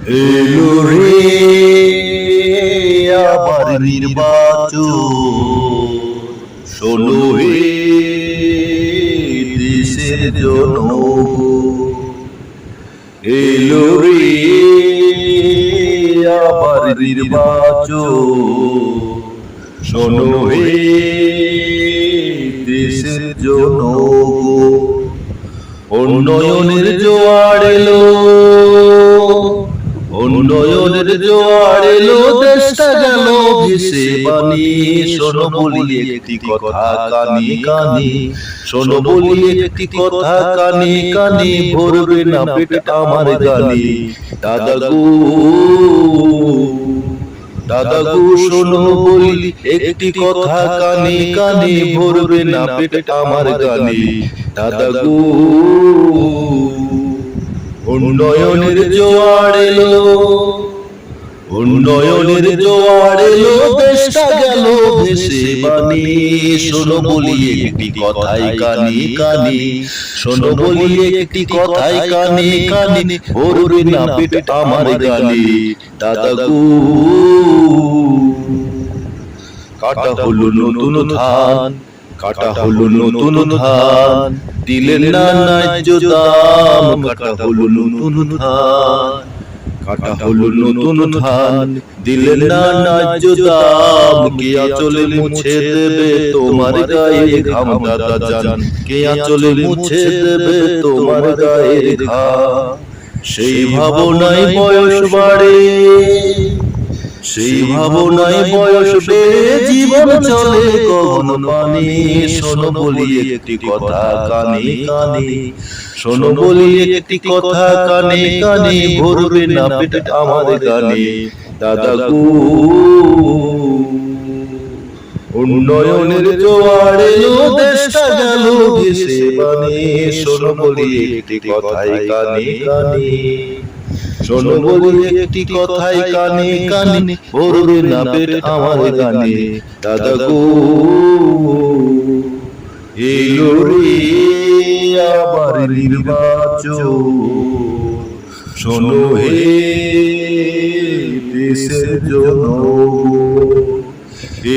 এলো রে আবার নির্বাচন, শোনো হে দেশের জনগণ। এলো রে আবার নির্বাচন, শোনো হে দেশের জনগণ। উন্নয়নের জোয়ার এলো, উন্নয়নের জোয়ার এলো, দেশটা গেল ভেসে পানি। শোনো বলি একটি কথা কানে কানে, শোনো বলি একটি কথা কানে কানে, ভরবে না পেট আমার গানে। দাদা গো, দাদা গো শোনো বলি একটি কথা কানে কানে, ভরবে না পেট আমার গানে। দাদা গো, উন্নয়নের জোয়ার এলো, উন্নয়নের জোয়ার এলো, দেশটা গেল ভেসে পানি। শোনো বলি একটি কথাই কানে কানে, শোনো বলি একটি কথাই কানে কানে, ভরবে না পেট আমার গানে। দাদা গো, কাটা হলো নতুন ধান, কাটা হলো নতুন ধান, দিলেন না ন্যায্য দাম। কাটা হলো নতুন ধান, কাটা হলো নতুন ধান, দিলেন না ন্যায্য দাম। কে আঁচলে মুছে দেবে তোমার গায়ের ঘাম দাদা জান, কে আঁচলে মুছে দেবে তোমার গায়ের ঘাম। সেই ভাবনায় বয়স বাড়ে, সেই ভাবনায় বয়স বেড়ে জীবন চলে গগন পানে। শোনো বলি একটি কথা কানে কানে, শোনো বলি একটি কথা কানে কানে, ভরবে না পেট আমার গানে। দাদা গো, উন্নয়নের জোয়ার এলো, দেশটা গেল ভেসে পানি। শোনো বলি একটি কথাই কানে কানে, শোনো বলি একটি কথাই কানে কানে, ভরবে না পেট আমার গানে। দাদা গো, এলো রে আবার নির্বাচন, শোনো হে দেশের জনগণ।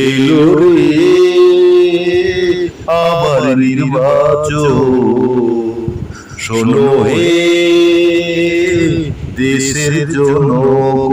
এলো রে আবার নির্বাচন, শোনো হে দেশের জনগণ।